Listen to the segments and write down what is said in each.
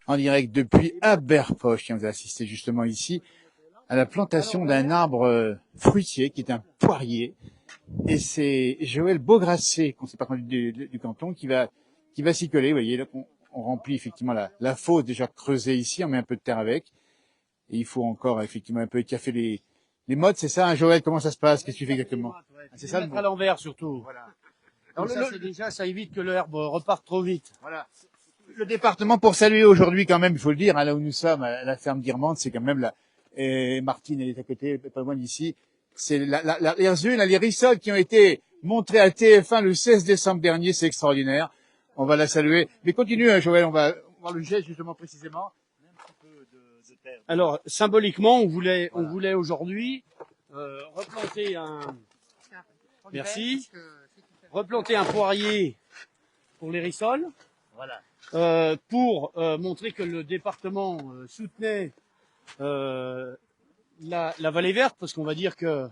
En direct depuis Aberpoche, qui nous a assisté justement ici à la plantation d'un arbre fruitier qui est un poirier. Et c'est Joël Beaugrasset, conseiller départemental du canton, qui va s'y coller. Vous voyez, là, on remplit effectivement la fosse déjà creusée ici, on met un peu de terre avec. Et il faut encore effectivement un peu écaffer les mottes, c'est ça, hein, Joël? Comment ça se passe? Qu'est-ce que tu fais exactement? C'est ça, mettre à l'envers surtout. Voilà. Alors ça évite que l'herbe reparte trop vite. Voilà. Le département, pour saluer aujourd'hui quand même, il faut le dire, hein, là où nous sommes, à la ferme d'Irmande, c'est quand même et Martine, elle est à côté, pas loin d'ici. C'est les Ursules, les rissoles qui ont été montrées à TF1 le 16 décembre dernier, c'est extraordinaire. On va la saluer. Mais continue, hein, Joël, on va voir le geste justement précisément. Alors, symboliquement, on voulait aujourd'hui replanter replanter un poirier pour les rissoles. Voilà. Pour montrer que le département soutenait la vallée verte, parce qu'on va dire que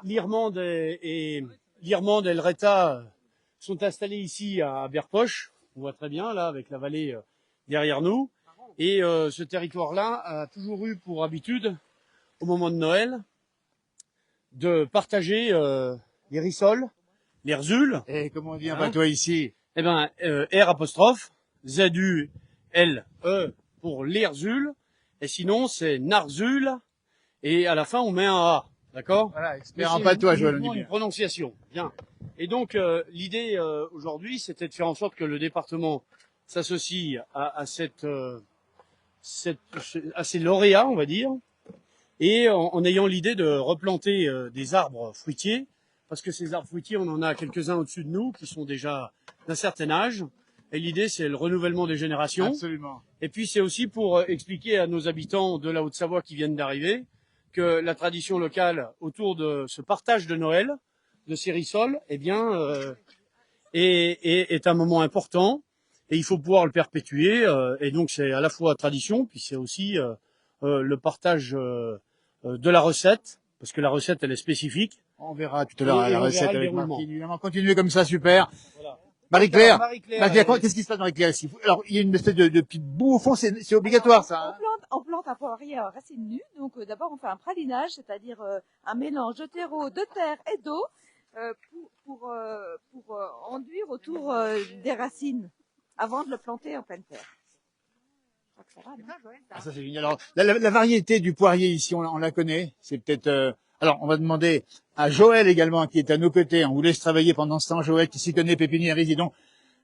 l'Irmande et le Reta sont installés ici à Aberpoche. On voit très bien là avec la vallée derrière nous. Et ce territoire-là a toujours eu pour habitude, au moment de Noël, de partager les rissoles, les rzules. Et comment on dit un toi ici? Eh ben, R apostrophe, Z-U-L-E pour les rzules. Et sinon, c'est narzule. Et à la fin, on met un A. D'accord? Voilà, expert en patois, Joël. Une prononciation. Bien. Et donc, l'idée aujourd'hui, c'était de faire en sorte que le département s'associe à ces lauréats, on va dire, et en ayant l'idée de replanter des arbres fruitiers, parce que ces arbres fruitiers, on en a quelques-uns au-dessus de nous qui sont déjà d'un certain âge. Et l'idée, c'est le renouvellement des générations. Absolument. Et puis, c'est aussi pour expliquer à nos habitants de la Haute-Savoie qui viennent d'arriver que la tradition locale autour de ce partage de Noël, de ces rissoles, eh bien, est un moment important. Et il faut pouvoir le perpétuer. Et donc, c'est à la fois tradition, puis c'est aussi le partage de la recette, parce que la recette, elle est spécifique. On verra tout à l'heure la recette avec Martine. Évidemment, continuez comme ça, super. Voilà. Marie-Claire, qu'est-ce qui se passe, Marie-Claire ici? Alors, il y a une espèce de petite boue au fond, c'est obligatoire, ça. Hein, on plante un poirier à racines nues. Donc, d'abord, on fait un pralinage, c'est-à-dire un mélange de terreau, de terre et d'eau pour enduire autour des racines avant de le planter en pleine terre. Ça, c'est génial. Alors, la variété du poirier ici, on la connaît. C'est peut-être. Alors, on va demander à Joël également, qui est à nos côtés. On vous laisse travailler pendant ce temps, Joël, qui s'y connaît, pépiniériste. Dis donc,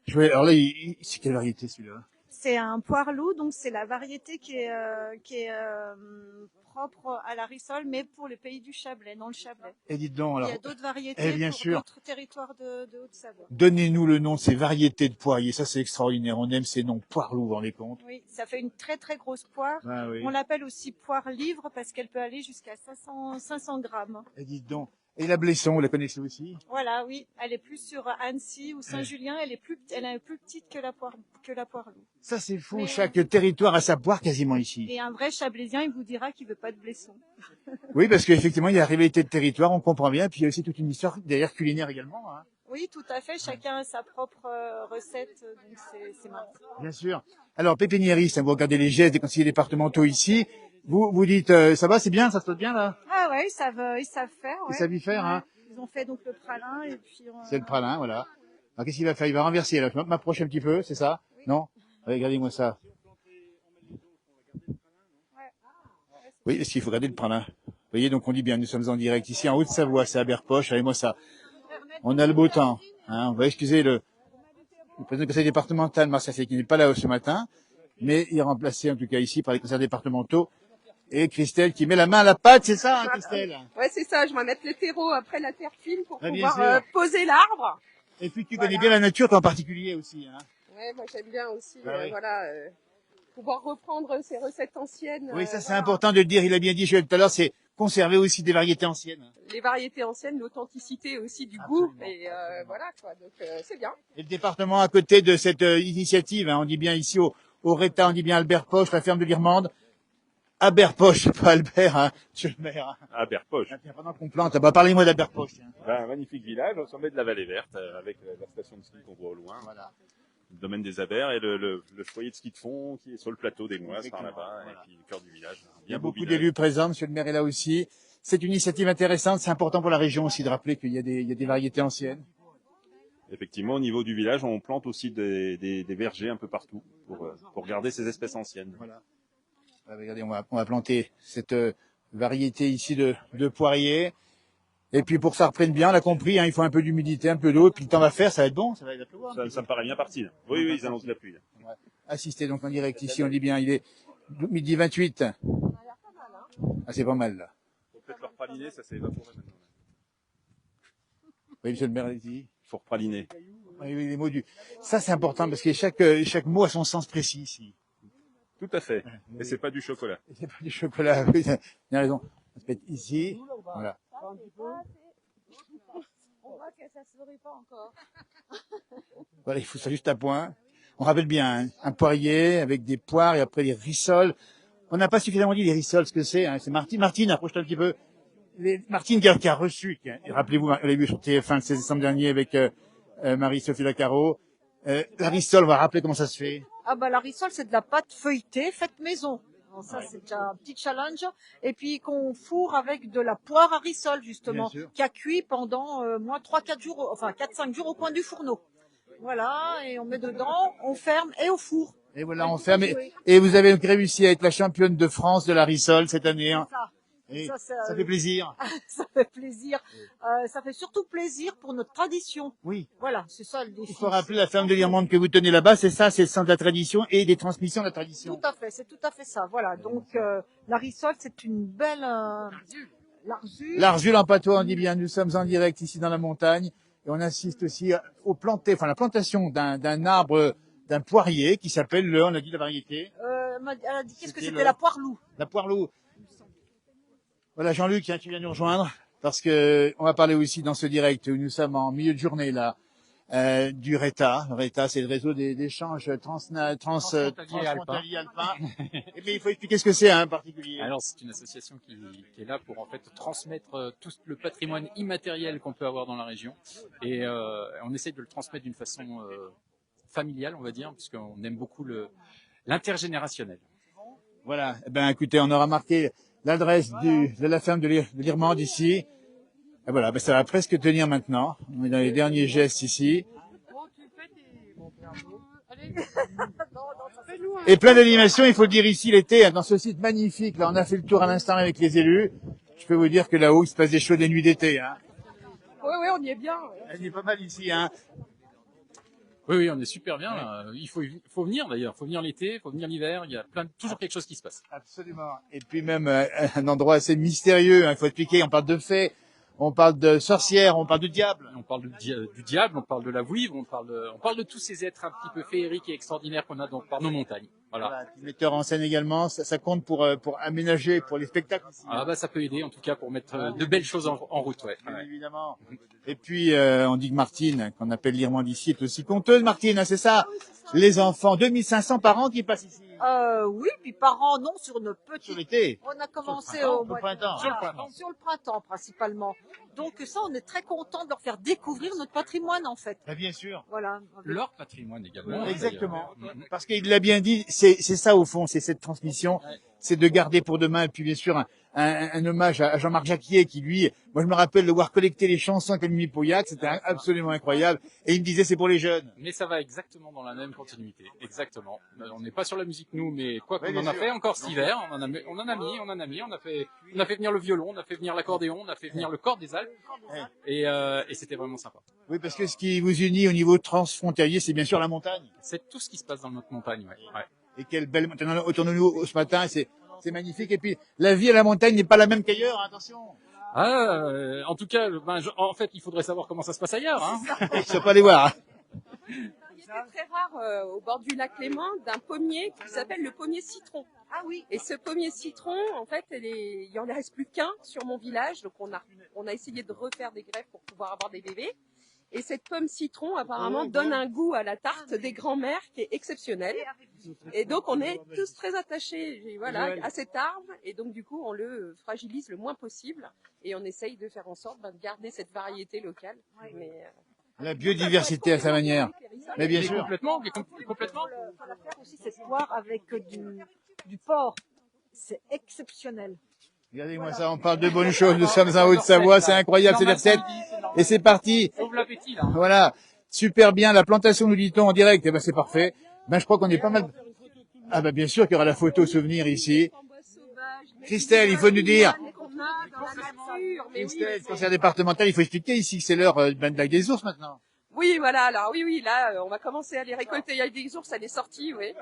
Joël, alors là, c'est quelle variété celui-là? C'est un poire-loup, donc c'est la variété qui est propre à la rissole, mais pour les pays du Chablais, dans le Chablais. Et dites donc, alors. Il y a d'autres variétés bien pour sûr. d'autres territoires de Haute-Savoie. Donnez-nous le nom de ces variétés de poiriers. Ça, c'est extraordinaire. On aime ces noms. Poire-loup, vous vous rendez compte? Oui, ça fait une très très grosse poire. Ah, oui. On l'appelle aussi poire livre parce qu'elle peut aller jusqu'à 500 grammes. Et dites donc. Et la Blesson, vous la connaissez aussi? Voilà, oui. Elle est plus sur Annecy ou Saint-Julien. Elle est plus petite que la poire-loup. Ça, c'est fou. Chaque territoire a sa poire quasiment ici. Et un vrai Chablaisien, il vous dira qu'il veut pas de Blesson. Oui, parce qu'effectivement, il y a la rivalité de territoire, on comprend bien. Puis il y a aussi toute une histoire derrière culinaire également. Hein. Oui, tout à fait. Chacun a sa propre recette, donc c'est marrant. Bien sûr. Alors, pépiniériste, vous regardez les gestes des conseillers départementaux ici. Vous dites, ça va, c'est bien, ça se passe bien là? Ah ouais, ils savent faire. Ouais. Ils savent y faire, hein. Ils ont fait donc le pralin et puis. C'est le pralin, voilà. Alors qu'est-ce qu'il va faire? Il va renverser là. Je m'approche un petit peu, c'est ça? Oui. Non? Regardez-moi ça. Oui, parce qu'il faut regarder le pralin. Vous voyez, donc on dit bien, nous sommes en direct ici en Haute-Savoie, c'est à Aberpoche. Regardez-moi ça. On a le beau temps. Hein. On va excuser le président du conseil départemental, Marcel Sey, qui n'est pas là ce matin, mais il est remplacé en tout cas ici par les conseillers départementaux. Et Christelle qui met la main à la pâte, c'est ça, hein, Christelle? Ouais, c'est ça. Je vais mettre le terreau après la terre fine pour pouvoir poser l'arbre. Et puis tu connais bien la nature, toi en particulier aussi. Hein. Ouais, moi j'aime bien aussi, pouvoir reprendre ces recettes anciennes. Oui, ça c'est important de le dire. Il a bien dit, Joël, tout à l'heure, c'est conserver aussi des variétés anciennes. Les variétés anciennes, l'authenticité aussi du goût. Et voilà quoi. Donc c'est bien. Et le département à côté de cette initiative, hein, on dit bien ici au Reta, on dit bien Aberpoche, la ferme de l'Irmande. Aberpoche, pas Albert, hein, monsieur le maire. Hein. Aberpoche. Pendant qu'on plante, parlez-moi d'Aberpoche. Un magnifique village au sommet de la vallée verte, avec la station de ski qu'on voit au loin. Voilà. le domaine des Abers et le foyer de ski de fond qui est sur le plateau des Moises par là-bas, Voilà. et puis le cœur du village. Il y a Beau beaucoup village. d'élus présents, monsieur le maire est là aussi. C'est une initiative intéressante, c'est important pour la région aussi de rappeler qu'il y a des variétés anciennes. Effectivement, au niveau du village, on plante aussi des vergers un peu partout pour garder ces espèces anciennes. Voilà. Regardez, on va planter cette variété ici de poiriers. Et puis pour que ça reprenne bien, on l'a compris, hein, il faut un peu d'humidité, un peu d'eau, puis le temps va faire, ça va être bon, ça va pleuvoir. Ça me paraît bien parti. Là. Oui, ils annoncent de la pluie. Là. On va assister donc en direct ici, on dit bien, il est midi 28. Ah, c'est pas mal là. Faut peut-être leur praliner, ça s'est évaporé maintenant. Oui, monsieur le maire, allez-y. Il faut repraliner. Oui, les mots du. Ça, c'est important parce que chaque mot a son sens précis ici. Tout à fait. Et c'est pas du chocolat. C'est pas du chocolat, oui, il a raison. Ça se met ici, voilà. On voit que ça se nourrit pas encore. Voilà, il faut ça juste à point. On rappelle bien, hein, un poirier avec des poires et après des rissoles. On n'a pas suffisamment dit les rissoles, ce que c'est. Hein. C'est Martine, approche-toi un petit peu. Martine qui a reçu, rappelez-vous, on l'a vu sur TF1 le 16 décembre dernier avec Marie-Sophie Lacaro. La rissole, on va rappeler comment ça se fait. Ah bah la rissole, c'est de la pâte feuilletée faite maison. Alors ça, c'est déjà un petit challenge. Et puis qu'on fourre avec de la poire à rissole, justement, Bien sûr. qui a cuit pendant moins 3-4 jours, enfin 4-5 jours au coin du fourneau. Voilà, et on met dedans, on ferme et au four. Et voilà, on ferme. Et vous avez réussi à être la championne de France de la rissole cette année. Hein. Ça, Et ça, ça fait plaisir. ça fait plaisir. Ça fait surtout plaisir pour notre tradition. Oui. Voilà, c'est ça le défi. Il faut rappeler la ferme de Lirmande que vous tenez là-bas, c'est ça, c'est le centre de la tradition et des transmissions de la tradition. Tout à fait, c'est tout à fait ça. Voilà, donc la rissole, c'est une belle l'arzule. L'Arzule en patois, on dit bien, nous sommes en direct ici dans la montagne et on assiste aussi la plantation d'un arbre, d'un poirier qui s'appelle on a dit la variété. Elle a dit qu'est-ce que C'était c'était la poire loup. La poire-loup. Voilà, Jean-Luc, hein, tu viens nous rejoindre parce que on va parler aussi dans ce direct où nous sommes en milieu de journée là du RETA. Le RETA, c'est le réseau d'échanges transfrontaliers alpins. Et bien, il faut expliquer ce que c'est, hein, en particulier. Alors, c'est une association qui est là pour en fait transmettre tout le patrimoine immatériel qu'on peut avoir dans la région, et on essaie de le transmettre d'une façon familiale, on va dire, puisqu'on aime beaucoup l'intergénérationnel. Voilà. Eh ben, écoutez, on aura marqué l'adresse de la ferme de l'Irmande ici. Et voilà, ben, ça va presque tenir maintenant. On est dans les derniers gestes ici. Et plein d'animations, il faut le dire ici l'été, hein, dans ce site magnifique. Là, on a fait le tour à l'instant avec les élus. Je peux vous dire que là-haut, il se passe des chaudes nuits d'été. Hein. Oui, on y est bien. Il est pas mal ici. Hein. Oui, on est super bien. Là. Il faut venir d'ailleurs. Il faut venir l'été, il faut venir l'hiver. Il y a toujours quelque chose qui se passe. Absolument. Et puis même un endroit assez mystérieux. Hein, il faut expliquer. On parle de fées, on parle de sorcières, on parle de diables. On parle du diable, on parle de la vouivre, on parle de tous ces êtres un petit peu féeriques et extraordinaires qu'on a par nos montagnes. Voilà. Metteur en scène également, ça compte pour aménager pour les spectacles. Ici, ah bah ça peut aider en tout cas pour mettre de belles choses en route, ouais. Bien évidemment. Et puis on dit que Martine, qu'on appelle l'Irmande ici, est aussi conteuse. Martine, hein, c'est ça. Les enfants, 2500 par an qui passent ici. Oui, puis par an, non, sur une petite. Sur l'été. On a commencé au printemps. Sur le printemps, principalement. Donc ça, on est très content de leur faire découvrir notre patrimoine, en fait. Bien sûr. Voilà. Leur patrimoine également. Exactement. Parce qu'il l'a bien dit, c'est ça au fond, c'est cette transmission, c'est de garder pour demain. Et puis bien sûr un hommage à Jean-Marc Jacquier qui lui, moi je me rappelle de voir collecter les chansons avec Mimi Pauillac, c'était absolument incroyable. Et il me disait c'est pour les jeunes. Mais ça va exactement dans la même continuité, exactement. On n'est pas sur la musique nous, mais quoi qu'on en a sûr. fait encore cet hiver, on en a mis, on a fait venir le violon, on a fait venir l'accordéon, on a fait venir le cor des Alpes, et c'était vraiment sympa. Oui, parce que ce qui vous unit au niveau transfrontalier, c'est bien sûr la montagne. C'est tout ce qui se passe dans notre montagne, ouais. Et quelle belle montagne. Autour de nous ce matin, c'est magnifique. Et puis la vie à la montagne n'est pas la même qu'ailleurs, hein, attention. En tout cas, en fait, il faudrait savoir comment ça se passe ailleurs. Hein. Je ne sais pas les voir. Hein. Il était très rare au bord du lac Léman d'un pommier qui s'appelle le pommier citron. Ah oui. Et ce pommier citron, en fait, il y en reste plus qu'un sur mon village. Donc on a essayé de refaire des greffes pour pouvoir avoir des bébés. Et cette pomme citron, apparemment, donne un goût à la tarte des grands-mères qui est exceptionnel. Et donc, on est tous très attachés à cet arbre. Et donc, du coup, on le fragilise le moins possible. Et on essaye de faire en sorte de garder cette variété locale. Mais La biodiversité à sa manière. Mais bien sûr. Complètement. On va faire aussi cette poire avec du porc. C'est exceptionnel. Regardez-moi ça, on parle de bonnes choses. Nous sommes en Haute-Savoie, c'est incroyable, c'est les recettes. Et c'est parti. Sauve l'appétit, là. Voilà. Super bien. La plantation, nous dit-on en direct. Eh ben, c'est parfait. Ben, je crois qu'on est pas mal. Ah, ben, bien sûr qu'il y aura la photo souvenir ici. Christelle, il faut nous dire. Christelle, conseillère départementale, il faut expliquer ici que c'est l'heure de l'ail des ours maintenant. Oui, voilà. Alors oui, là, on va commencer à les récolter. Il y a des ours, elle est sortie, oui.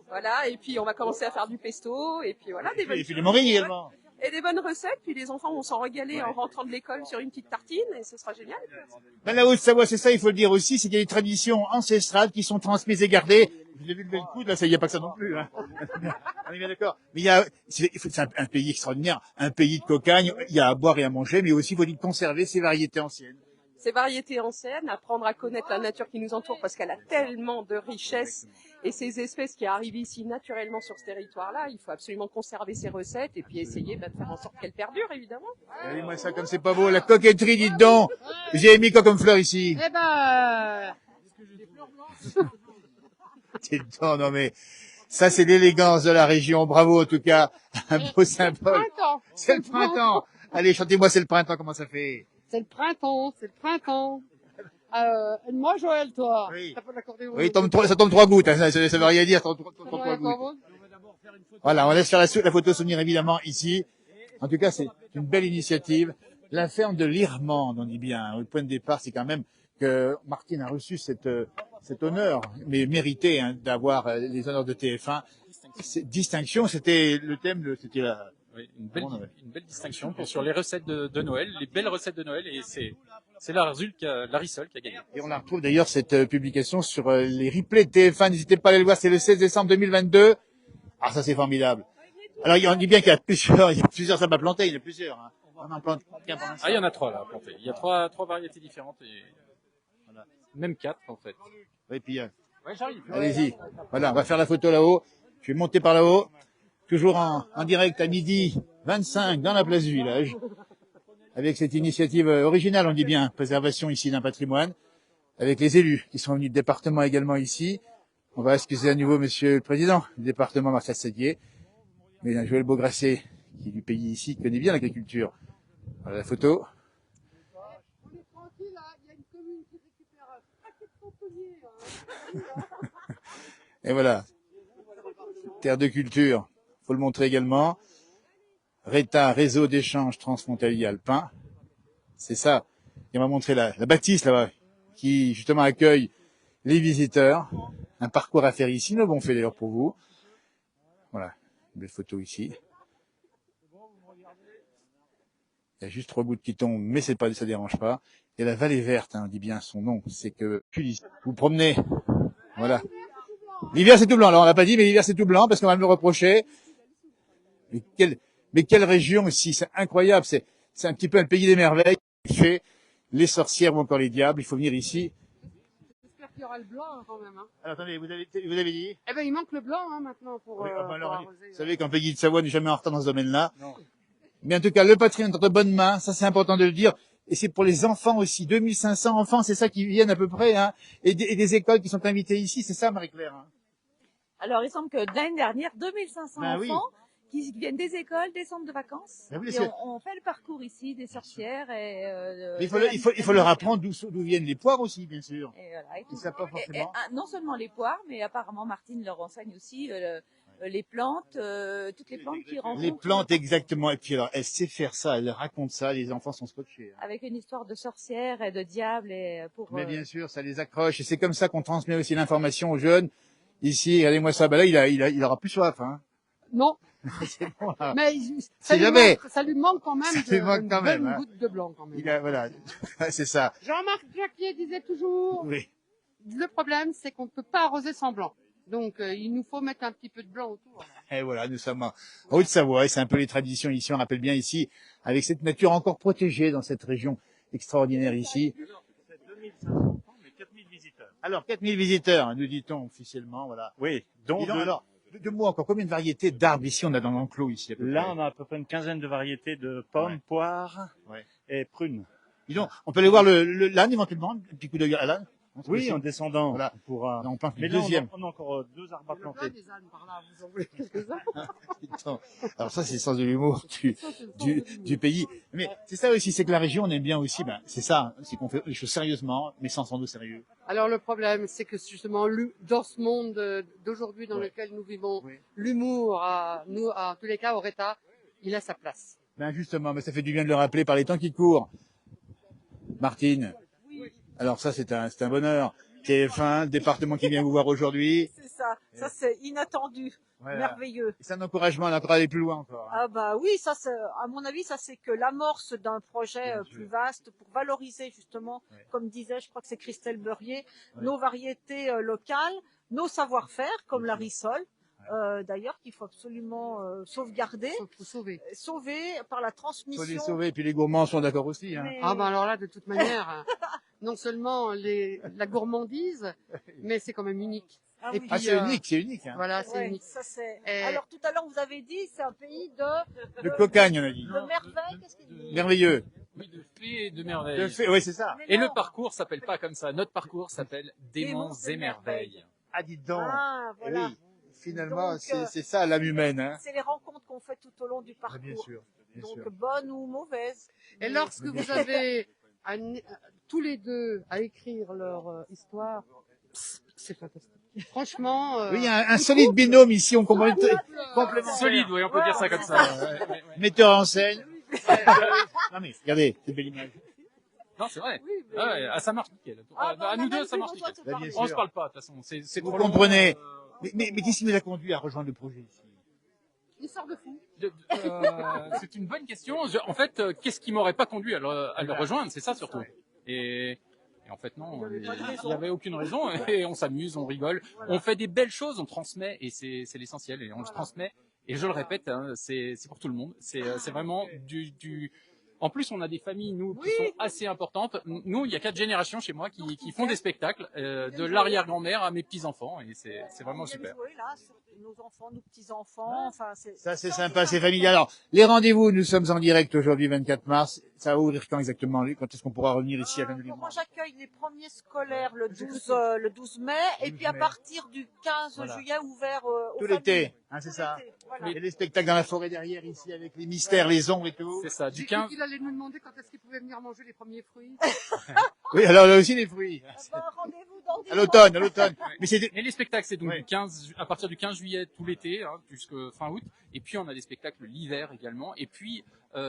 Voilà. Et puis on va commencer à faire du pesto. Et puis voilà, des bonnes Et puis les morilles également. et des bonnes recettes. Puis les enfants vont s'en régaler en rentrant de l'école sur une petite tartine et ce sera génial. Ben, la Haute-Savoie, c'est ça, il faut le dire aussi, c'est qu'il y a des traditions ancestrales qui sont transmises et gardées. Vous avez vu le coude, là, ça y a pas que ça non plus, hein. On est bien d'accord. Mais il y a, c'est un pays extraordinaire, un pays de cocagne, il y a à boire et à manger, mais aussi, il faut conserver ces variétés anciennes. Ces variétés anciennes, apprendre à connaître la nature qui nous entoure parce qu'elle a tellement de richesses et ces espèces qui arrivent ici naturellement sur ce territoire-là, il faut absolument conserver ces recettes et puis essayer de faire en sorte qu'elles perdurent, évidemment. Regardez-moi ça comme c'est pas beau, la coquetterie, dites donc. J'ai mis quoi comme fleur ici? Eh ben, Dites donc, non mais, ça c'est l'élégance de la région, bravo en tout cas, un beau symbole. C'est le printemps. Allez, chantez-moi, c'est le printemps, comment ça fait? C'est le printemps, c'est le printemps. Moi, Joël, toi, Oui. t'as pas d'accordéon? Oui, ça tombe 3 gouttes, hein, ça veut rien dire, ça tombe 3 gouttes. Voilà, on laisse faire la photo souvenir évidemment ici. En tout cas, c'est une belle initiative. La ferme de l'Irmande, on dit bien. Le point de départ, c'est quand même que Martine a reçu cet honneur, mais mérité, hein, d'avoir les honneurs de TF1. Distinction, c'était le thème, c'était la... Oui, une belle distinction sur les recettes de Noël, les belles recettes de Noël, et c'est la Rissol qui a gagné. Et on la retrouve d'ailleurs cette publication sur les replays de TF1. N'hésitez pas à aller le voir, c'est le 16 décembre 2022. Ah, ça c'est formidable. Alors on dit bien qu'il y a plusieurs sables à planter, il y en a plusieurs. Hein. On en plante qu'un pour l'instant. Ah, il y en a 3 là à planter. Il y a trois variétés différentes et voilà. Même 4 en fait. Et puis, Ouais, j'arrive. allez-y. Voilà, on va faire la photo là-haut. Je vais monter par là-haut. Toujours en direct à midi 25 dans la place du village. Avec cette initiative originale, on dit bien, préservation ici d'un patrimoine. Avec les élus qui sont venus du département également ici. On va excuser à nouveau monsieur le président du département, Marcel Sédier. Mais Joël Beaugrasset, qui est du pays ici, qui connaît bien l'agriculture. Voilà la photo. On est tranquille, là, il y a une commune qui récupère un paquet de tamponiers. Et voilà. Terre de culture. Faut le montrer également. RETA, réseau d'échange transfrontalier alpin. C'est ça. Et on va montrer la bâtisse là-bas, qui justement accueille les visiteurs. Un parcours à faire ici, nous l'avons fait d'ailleurs pour vous. Voilà, une belle photo ici. Il y a juste 3 gouttes qui tombent, mais ça dérange pas. Et la vallée verte, hein, on dit bien son nom, c'est que vous promenez. Voilà. L'hiver c'est tout blanc, alors on l'a pas dit, mais l'hiver c'est tout blanc parce qu'on va me le reprocher. Mais quelle région ici, c'est incroyable, c'est un petit peu un pays des merveilles. Il fait les sorcières ou encore les diables, il faut venir ici. J'espère qu'il y aura le blanc hein, quand même. Hein. Alors attendez, vous avez dit? Eh ben, il manque le blanc hein, maintenant pour, Oui, pour alors, arroser. vous savez qu'en pays de Savoie n'est jamais en retard dans ce domaine-là. Mais en tout cas, le patrimoine est entre bonnes mains, ça c'est important de le dire. Et c'est pour les enfants aussi, 2500 enfants, c'est ça qui viennent à peu près, hein. Et des écoles qui sont invitées ici, c'est ça Marie-Claire, hein. Alors, il semble que de l'année dernière, 2500 Ben oui. enfants qui viennent des écoles, des centres de vacances. Ben oui, Et c'est- on fait le parcours ici des sorcières et Mais il faut leur apprendre d'où viennent les poires aussi, bien sûr. Et voilà, et Ils savent pas forcément. non seulement les poires, mais apparemment Martine leur enseigne aussi les plantes, toutes les plantes qu'ils rencontrent. Les plantes, exactement. Et puis alors, elle sait faire ça, elle raconte ça, les enfants sont scotchés, hein. Avec une histoire de sorcières et de diables et pour. Mais bien sûr, ça les accroche. Et c'est comme ça qu'on transmet aussi l'information aux jeunes. Ici, regardez-moi ça, ben là, il aura plus soif, hein. Non, C'est bon, là. mais C'est jamais. ça lui manque quand même Ça lui manque quand même, une hein. goutte de blanc quand même. Voilà. C'est ça. Jean-Marc Jacquier disait toujours, Oui. le problème c'est qu'on ne peut pas arroser sans blanc. Donc il nous faut mettre un petit peu de blanc autour. Et voilà, nous sommes en Haute-Savoie, et c'est un peu les traditions ici, on rappelle bien ici, avec cette nature encore protégée dans cette région extraordinaire ici. C'est 2500, mais 4000 visiteurs. Alors, 4000 visiteurs, nous dit-on officiellement, voilà. Oui, donc Dis donc, alors, deux mots encore, combien de variétés d'arbres ici on a dans l'enclos ici à peu là, près on a à peu près une quinzaine de variétés de pommes, poires Ouais. et prunes. Dis donc, on peut aller voir l'âne éventuellement, un petit coup d'œil à l'âne. Oui, en descendant, Voilà. on pourra. On plante Mais le là, deuxième. on a encore 2 arbres à planter. des ânes par là, vous en voulez quelques-uns? Attends. Alors ça, c'est le sens de l'humour du pays. Mais c'est ça aussi, c'est que la région, on aime bien aussi, ben, c'est ça, c'est qu'on fait les choses sérieusement, mais sans doute sérieux. Alors le problème, c'est que justement, dans ce monde d'aujourd'hui dans Ouais. lequel nous vivons, Oui. l'humour, en tous les cas, au RETA, il a sa place. Ben justement, mais ça fait du bien de le rappeler par les temps qui courent. Martine, alors ça, c'est un bonheur. TF1, le département qui vient vous voir aujourd'hui. C'est ça. Ça, c'est inattendu. Voilà. Merveilleux. C'est un encouragement à encore aller plus loin encore. Hein. Ah bah oui, ça, à mon avis, ça c'est que l'amorce d'un projet Bien sûr. plus vaste pour valoriser justement, Ouais. comme disait, je crois que c'est Christelle Beurrier, Ouais. nos variétés locales, nos savoir-faire, comme Bien la sûr. rissole, d'ailleurs qu'il faut absolument sauvegarder, Faut sauver. sauver par la Faut transmission. les sauver, et puis les gourmands sont d'accord aussi. Hein. Mais- Ah ben alors là, de toute manière, non seulement la gourmandise, mais c'est quand même unique. Ah Et oui. Ah, puis, c'est unique, c'est unique. Hein. Voilà, c'est Ouais, unique. ça c'est. Et- Alors tout à l'heure vous avez dit c'est un pays De cocagne, on a dit. de merveille. Qu'est-ce qu'il dit Merveilleux. Oui, de fées et de merveilles. Oui, c'est ça. Mais Et le non. parcours s'appelle pas comme ça. Notre parcours s'appelle Démons et merveilles. Ah, dites donc. Ah Eh voilà. oui, finalement, Donc, c'est ça l'âme humaine. Hein. C'est les rencontres qu'on fait tout au long du Ah, parcours. bien sûr, bien Donc sûr. bonnes ou mauvaises. Et lorsque vous avez tous les deux à écrire leur histoire, c'est fantastique. Franchement, Oui, il y a un solide binôme ici, on comprend complémentaire. Solide, oui, on peut dire ça comme ça. Ouais, ouais, ouais. Metteur en scène. Non mais, regardez, c'est belle image. Non, c'est vrai. Oui, mais- Ah ouais, ah, ça marche nickel. Ah, bah, À on a nous deux, même ça plus marche besoin de nickel. se parler. Bien On sûr. se parle pas, de toute façon. C'est Vous trop long, comprenez. Mais qu'est-ce qui vous a conduit à rejoindre le projet ici? histoire de fou. C'est une bonne question. En fait, qu'est-ce qui m'aurait pas conduit à le rejoindre? C'est ça surtout. Et en fait, non, il n'y avait aucune raison. Et on s'amuse, on rigole. On fait des belles choses, on transmet, et c'est l'essentiel. Et on le transmet. Et je le répète, hein, c'est pour tout le monde. C'est vraiment du. En plus, on a des familles, nous, qui sont assez importantes. Nous, il y a 4 générations chez moi qui font des spectacles, de l'arrière-grand-mère à mes petits-enfants. Et c'est vraiment On vient super. jouer, là, sur nos enfants, nos petits-enfants. Enfin, Ça, c'est sympa, c'est familial. Alors, les rendez-vous, nous sommes en direct aujourd'hui, 24 mars. Ça va ouvrir quand exactement? Quand est-ce qu'on pourra revenir ici à Cannes-Libre? Moi, j'accueille les premiers scolaires le 12 mai, et 12 puis à mai. partir du 15 Voilà. juillet, ouvert aux Tout familles. l'été, hein, c'est Tout ça. l'été, voilà. Et les spectacles dans la forêt derrière, ici, avec les mystères, les ombres et tout. C'est ça, J'ai du cru 15. qu'il allait nous demander quand est-ce qu'il pouvait venir manger les premiers fruits. Oui, alors là aussi, les fruits. Ah ben, rendez-vous dans 10 À mois. l'automne, à l'automne. Mais c'est, Et les spectacles, c'est donc Ouais. du 15, à partir du 15 juillet tout l'été, hein, jusqu'à fin août. Et puis on a des spectacles l'hiver également. Et puis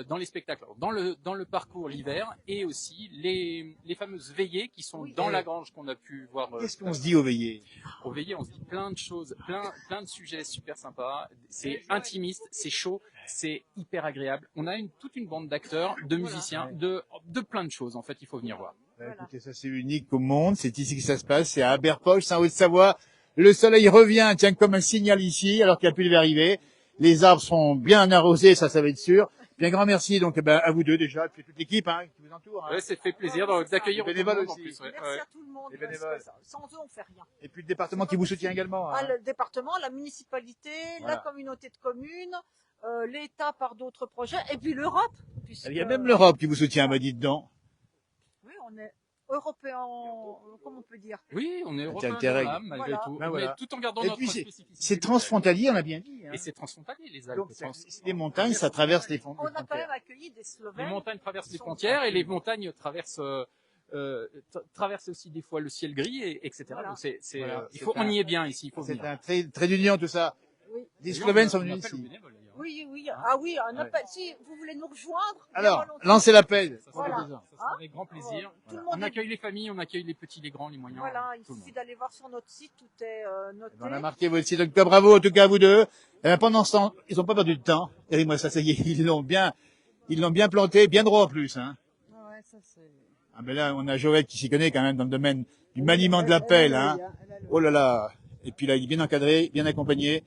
dans les spectacles, alors, dans le parcours l'hiver, et aussi les fameuses veillées qui sont dans la grange qu'on a pu voir. qu'est-ce qu'on se dit au veillées? Au veillées, on se dit plein de choses, plein de sujets super sympas. C'est intimiste, c'est chaud, c'est hyper agréable. On a toute une bande d'acteurs, de musiciens, de plein de choses. En fait, il faut venir voir. Bah, écoutez, ça c'est unique au monde, c'est ici que ça se passe, c'est à Aberpoche, c'est en Haute-Savoie. Le soleil revient, tiens, comme un signal ici, alors qu'il n'y a plus de arriver. Les arbres sont bien arrosés, ça va être sûr. Puis un grand merci donc à vous deux déjà, puis toute l'équipe hein, qui vous entoure. Hein. Ouais, c'est fait plaisir d'accueillir Les autant de bénévoles monde en aussi. plus. Ouais, Merci ouais. à tout le monde. Les parce bénévoles. que sans eux, on fait rien. Et puis le département qui vous soutient également. Hein. Ah, le département, la municipalité, Voilà. la communauté de communes, l'État par d'autres projets, et puis l'Europe. puisque- Il y a même l'Europe qui vous soutient, m'a dit dedans. Oui, on est européens, comment on peut dire. Oui, on est européens Interreg. dans l'âme, malgré Voilà. tout, Ben voilà. mais tout en gardant Et notre puis spécificité. c'est transfrontalier, on a bien dit. Hein. Et c'est transfrontalier, les Alpes. Donc les montagnes, ça traverse les On a quand même frontières. accueilli des Les Slovènes. montagnes traversent les frontières et les montagnes traversent traversent aussi des fois le ciel gris, etc. Voilà. Donc Voilà, on y est bien ici, il faut C'est venir. un trait d'union tout ça. Oui. Les D'ailleurs, Slovènes on sont appelle venus aux ici. bénévoles, d'ailleurs. Oui, oui. Ah oui, un Ouais. appel. Si vous voulez nous rejoindre, bien Alors, volontiers. lancez l'appel. Ça Voilà. sera avec grand plaisir. Tout le On monde est- accueille les familles, on accueille les petits, les grands, les moyens. Voilà, il tout le suffit monde. d'aller voir sur notre site, tout est noté. On a marqué votre site. Donc, bravo en tout cas à vous deux. Et bien, pendant ce temps, ils n'ont pas perdu de temps. Regardez-moi ça, ça y est, ils l'ont bien planté, bien droit en plus. Hein. Ouais, ça c'est. Ah ben là, on a Joël qui s'y connaît quand même dans le domaine du maniement de la pelle. Hein. Oh là là. Et puis là, il est bien encadré, bien accompagné.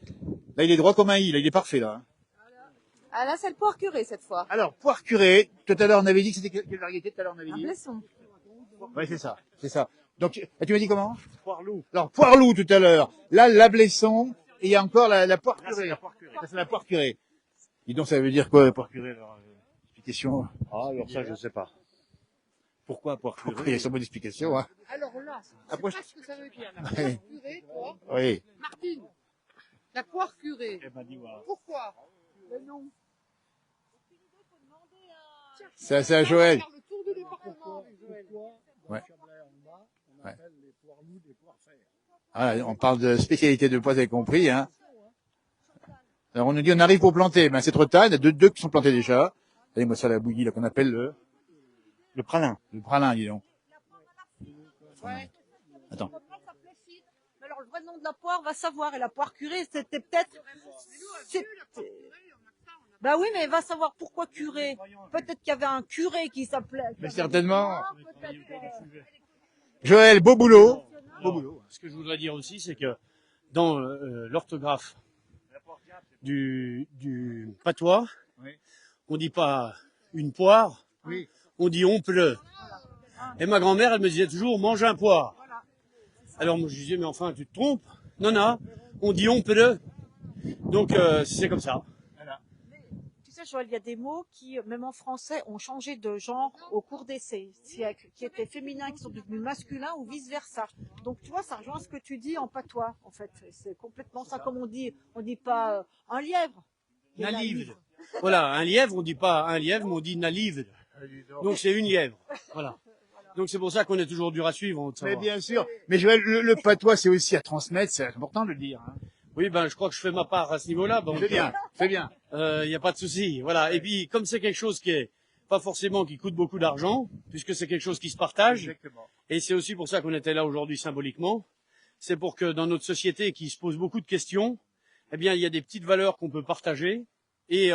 Là, il est droit comme un i, là, il est parfait là. Hein. Ah là, c'est le poire curé cette fois. Alors, poire curée. Tout à l'heure, on avait dit que c'était quelle variété tout à l'heure, on avait Un dit. blesson. Oui, c'est ça, c'est ça. Donc, tu m'as dit comment? Poire-loup. Alors, poire-loup tout à l'heure. Là, la blesson. Et il y a encore la poire Ah, c'est curée. la poire curée. Ça, c'est la poire curée. Dis donc, ça veut dire quoi, la poire curée, alors? Explication. Ah, alors ça, je sais pas. Pourquoi poire Après, il y purée? a sûrement une explication, hein. Alors là, je sais Après, pas ce que ça veut dire. La Oui. poire purée, toi. Oui. Martine, la poire purée. Eh ben, dis voilà. Pourquoi? Le nom. C'est à Joël. Faire le tour du département, Joël. Ouais. Ouais. Voilà, on parle de spécialité de pois, vous avez compris, hein. Alors, on nous dit, on arrive pour planter. Ben, c'est trop tard. Il y en a deux qui sont plantés déjà. Allez, moi, ça, la bouillie, là, qu'on appelle Le pralin. le pralin, dis donc. Ouais. Attends. Mais alors, le vrai nom de la poire, va savoir. Et la poire curée, c'était peut-être... Bah oui, mais va savoir pourquoi curé. Peut-être qu'il y avait un curé qui s'appelait... Mais certainement. Peut-être, Joël, beau boulot. Beau boulot. Ce que je voudrais dire aussi, c'est que dans l'orthographe du patois, Oui. on dit pas une poire, Oui. on dit on pleut. Et ma grand-mère, elle me disait toujours mange un poire. Alors moi je disais mais enfin tu te trompes. Non, non, on dit on pleut. Donc c'est comme ça. Tu sais, Joël, il y a des mots qui, même en français, ont changé de genre au cours des siècles, qui étaient féminins, qui sont devenus masculins ou vice versa. Donc, tu vois, ça rejoint ce que tu dis en patois, en fait. C'est complètement ça, comme on dit pas un lièvre. mais la Nalivre. livre. Voilà, un lièvre, on dit pas un lièvre, mais on dit nalivre. Donc c'est une lièvre. Voilà. Donc c'est pour ça qu'on est toujours dur à suivre. En Mais bien sûr. Mais Joël, le patois, c'est aussi à transmettre. C'est important de le dire, hein. Oui, ben je crois que je fais ma part à ce niveau-là. Donc, C'est bien. C'est bien. il n'y a pas de souci. Voilà. Et puis, comme c'est quelque chose qui est pas forcément qui coûte beaucoup d'argent, puisque c'est quelque chose qui se partage, Exactement. et c'est aussi pour ça qu'on était là aujourd'hui symboliquement, c'est pour que dans notre société qui se pose beaucoup de questions, eh bien, il y a des petites valeurs qu'on peut partager. Et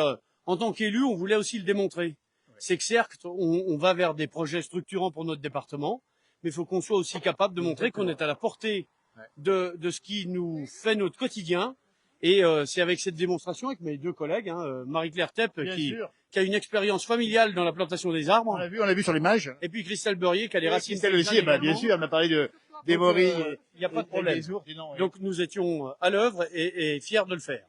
en tant qu'élu, on voulait aussi le démontrer. C'est que certes, on va vers des projets structurants pour notre département, mais il faut qu'on soit aussi capable de montrer qu'on est à la portée de ce qui nous fait notre quotidien. Et c'est avec cette démonstration, avec mes deux collègues, hein, Marie-Claire Tepp, Bien qui sûr. a une expérience familiale dans la plantation des arbres, On l'a vu sur l'image. et puis Christelle Beurrier, qui a des racines Celle aussi, paysannes bah, bien également. sûr, on a parlé de, des Donc, morilles. il n'y a pas de problème. Des ours, non, oui. Donc nous étions à l'œuvre et fiers de le faire.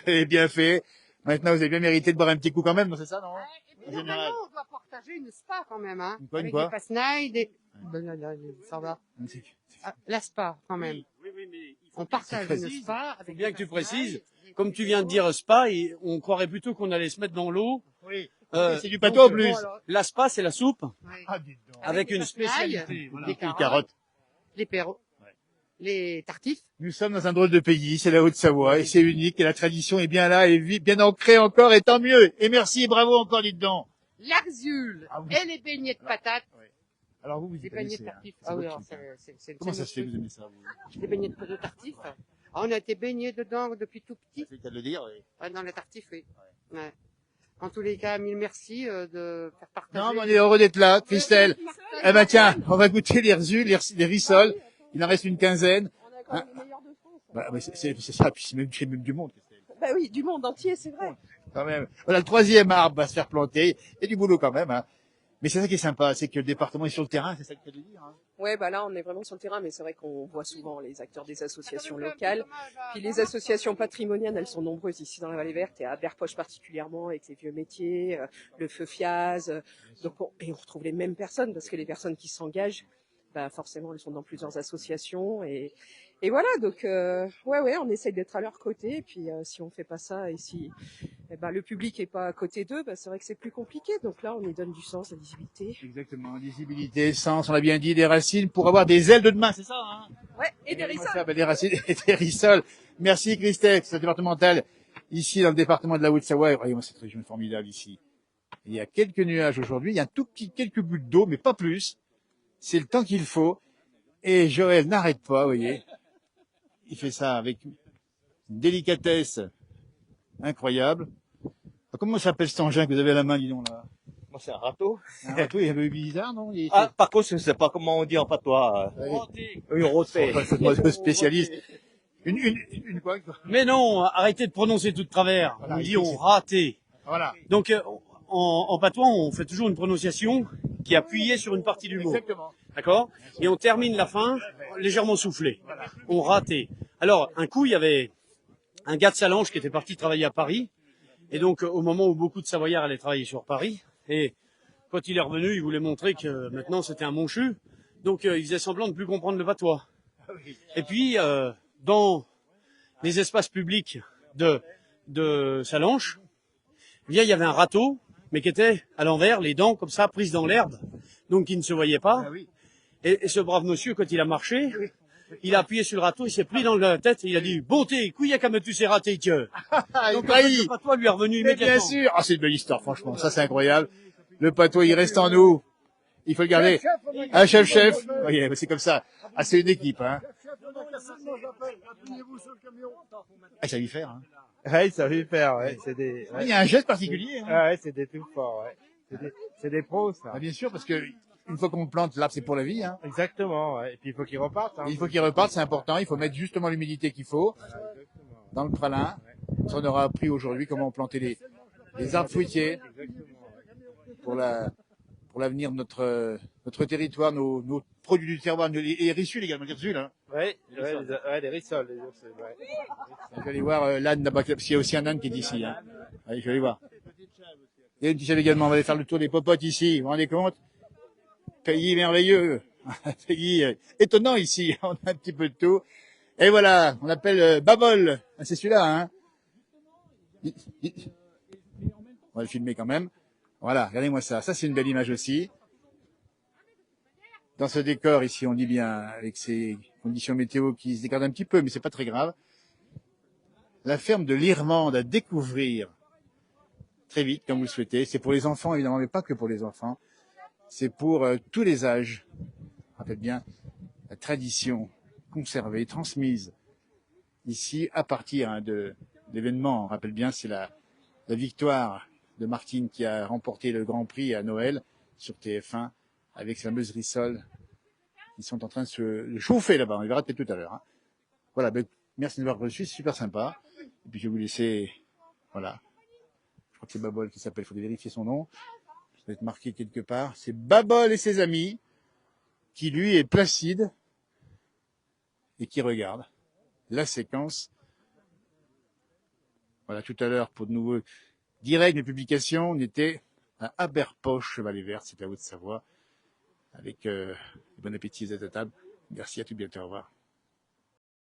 Et bien fait. Maintenant, vous avez bien mérité de boire un petit coup quand même, non, c'est ça, non? Et puis, En général. normalement, on doit partager une spa quand même, hein. Une Avec quoi? des passenailles, des... Ben, là, ça va. Ah, la spa, quand même. Oui, mais On partage C'est une précis. spa. faut Avec bien des que tu passenailles, précises. des- Comme tu viens de dire spa, on croirait plutôt qu'on allait se mettre dans l'eau. Oui. Euh, C'est du pâteau en donc, plus. Voilà. La spa, c'est la soupe Ouais. Ah, dites donc. avec des une passenailles, spécialité. Voilà. des Les carottes, carottes. les perros, les tartifs. Nous sommes dans un drôle de pays, c'est la Haute-Savoie, et c'est unique, et la tradition est bien là, et bien ancrée encore, et tant mieux. Et merci, et bravo encore, dites donc. L'arzule Ah oui. et les beignets de patates. Alors vous Les y beignets connaissez, de hein. tartifs. C'est Ah oui, votre alors truc, hein. c'est Comment ça notre se fait que truc. vous aimez ça, vous? Les beignets de tartifs. Ah, on a été baignés dedans depuis tout petit. C'est le cas de le dire, oui. Ouais, dans les tartifs, oui. Ouais. En tous les cas, mille merci de faire partager. Non, mais on est heureux d'être là, Christelle. Eh ben tiens, on va goûter les rzules, les rissoles. Il en reste une quinzaine. On a quand même les meilleurs de France. Bah, mais c'est ça, puis c'est même du monde, Christelle. Bah oui, du monde entier, c'est vrai. Quand même. Voilà, le troisième arbre va se faire planter. Il y a du boulot quand même, hein. Mais c'est ça qui est sympa, c'est que le département est sur le terrain, c'est ça que tu veux dire, hein. Ouais, bah là, on est vraiment sur le terrain, mais c'est vrai qu'on voit souvent les acteurs des associations locales. Puis les associations patrimoniales, elles sont nombreuses ici dans la Vallée Verte et à Berpoche particulièrement, avec les vieux métiers, le feu Fiaz. Donc, et on retrouve les mêmes personnes parce que les personnes qui s'engagent, bah forcément, elles sont dans plusieurs associations et voilà. Donc, ouais, on essaye d'être à leur côté. Et puis, si on fait pas ça et si eh ben, le public est pas à côté d'eux, bah, c'est vrai que c'est plus compliqué. Donc là, on y donne du sens, de la visibilité. Exactement. Lisibilité, sens, on l'a bien dit, des racines pour avoir des ailes de demain, c'est ça, hein? Ouais, et des rissoles. Ça, bah, des racines et des rissoles. Merci, Christelle, c'est départemental. Ici, dans le département de la Haute-Savoie, regardez-moi cette région formidable ici. Il y a quelques nuages aujourd'hui, il y a un tout petit, quelques gouttes d'eau, mais pas plus. C'est le temps qu'il faut. Et Joël n'arrête pas, vous voyez. Il fait ça avec une délicatesse incroyable. Comment s'appelle cet engin que vous avez à la main, dis donc, là? Moi, c'est un râteau. Un râteau, il est un peu bizarre, non? Ah, par contre, je sais pas comment on dit en patois. Une rôtée. C'est moi le spécialiste. Une quoi? Mais non, arrêtez de prononcer tout de travers. Voilà, on dit ici, on c'est- raté. Voilà. Donc en patois, on fait toujours une prononciation qui est appuyée sur une partie du mot. Exactement. D'accord? Et on termine la fin légèrement soufflé. On raté. Alors, un coup, il y avait un gars de Salange qui était parti travailler à Paris. Et donc, au moment où beaucoup de Savoyards allaient travailler sur Paris, et Quand il est revenu, il voulait montrer que maintenant c'était un monchu. Donc il faisait semblant de plus comprendre le patois. Et puis dans les espaces publics de Salanches, eh bien, il y avait un râteau, mais qui était à l'envers, les dents comme ça, prises dans l'herbe, donc qui ne se voyait pas. Et ce brave monsieur, quand il a marché, il a appuyé sur le râteau, il s'est pris dans la tête, et il a dit « Bonté, couille à me tu sais raté, que !» Donc le patois lui est revenu immédiatement. Bien sûr. Ah, c'est une belle histoire, franchement. Ça, c'est incroyable. Le patois, il reste en nous. Il faut le garder. Un chef. Oui, c'est comme ça. Ah, c'est une équipe, hein. Ah, ça lui faire, hein. Ouais, ça veut faire, ouais. C'est des, ouais. Il y a un geste particulier, hein. Ouais, c'est des tout forts, ouais. C'est des pros, ça. Ah, bien sûr, parce que une fois qu'on plante, l'arbre, c'est pour la vie, hein. Exactement, ouais. Et puis il faut qu'ils repartent, hein. Il faut qu'il reparte, c'est important. Il faut mettre justement l'humidité qu'il faut dans le pralin. Ça, on aura appris aujourd'hui comment planter les arbres fruitiers pour l'avenir de notre territoire, nos produits du terroir, les rissules également, les rissules, hein. Ouais, les rissoles, les ours, ouais. Je vais aller voir l'âne là-bas, parce qu'il y a aussi un âne qui est ici, hein. Allez, je vais aller voir. Il y a une petite chèvre également, on va aller faire le tour des popotes ici, vous vous rendez compte? Pays merveilleux, pays étonnant ici, on a un petit peu de tout. Et voilà, on appelle Babol, ah, c'est celui-là, hein. On va le filmer quand même. Voilà, regardez-moi ça, ça c'est une belle image aussi. Dans ce décor ici, on dit bien, avec ces conditions météo qui se dégradent un petit peu, mais c'est pas très grave. La ferme de l'Irmande à découvrir très vite, comme vous le souhaitez. C'est pour les enfants, évidemment, mais pas que pour les enfants. C'est pour tous les âges. Rappelle bien la tradition conservée, transmise ici à partir hein, de l'événement. On rappelle bien, c'est la victoire de Martine qui a remporté le Grand Prix à Noël sur TF1 avec ces fameuses rissoles. Ils sont en train de se chauffer là-bas. On les verra peut-être tout à l'heure. Hein. Voilà, ben, merci de m'avoir reçu, c'est super sympa. Et puis je vais vous laisser, voilà. Je crois que c'est Babol qui s'appelle, il faut vérifier son nom. Ça doit être marqué quelque part. C'est Babol et ses amis, qui lui est placide et qui regarde la séquence. Voilà, tout à l'heure, pour de nouveaux directs de publications, on était à Aberpoche, Chevalet-Vert, c'est la Haute-Savoie, avec bon appétit à ta table. Merci, à tout bientôt, au revoir.